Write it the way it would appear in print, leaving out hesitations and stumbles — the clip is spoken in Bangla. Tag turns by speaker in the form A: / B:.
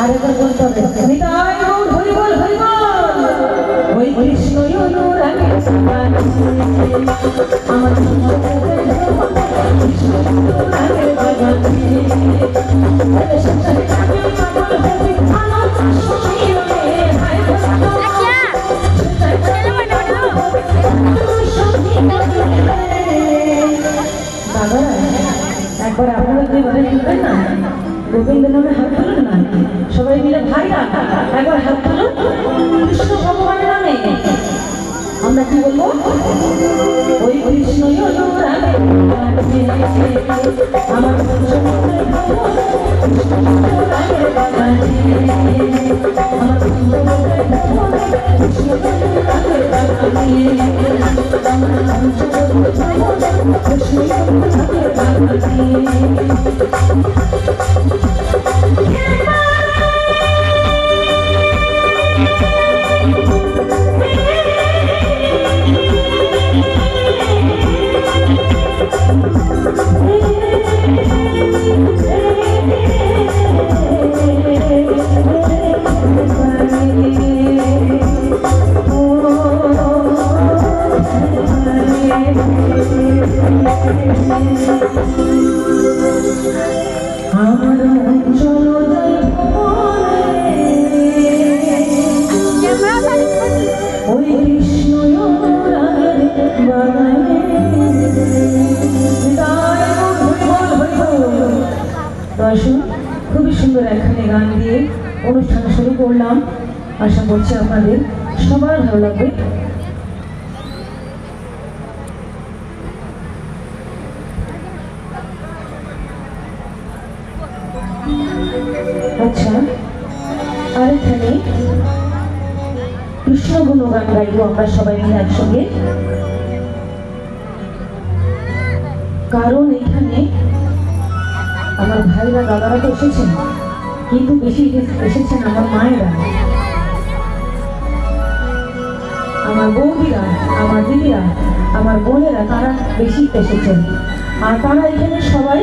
A: আরেকবার বলতে হবে ওই কৃষ্ণ আমার একবার আপনারা যেভাবে শুনবেন না গোবিন্দ নামে হাত তুলুন না সবাই মিলে ভাইরা একবার হাত তুলুন কৃষ্ণ ভগবানের নামে আমরা কি বলবো ওই কৃষ্ণ আমার খুবই সুন্দর একখানে গান দিয়ে অনুষ্ঠান শুরু করলাম। আশা করছি আপনাদের সবার ভালো লাগবে। আচ্ছা, আর এখানে কৃষ্ণ গুণগান গাইব আমরা সবাই মিলে একসঙ্গে, কারণ এখানে আমার ভাইরা দাদারা তো এসেছেন, কিন্তু বেশি এসেছেন আমার মায়েরা, আমার বৌদিরা, আমার দিদিরা, আমার বোনেরা, তারা বেশি এসেছেন। আর তারা এখানে সবাই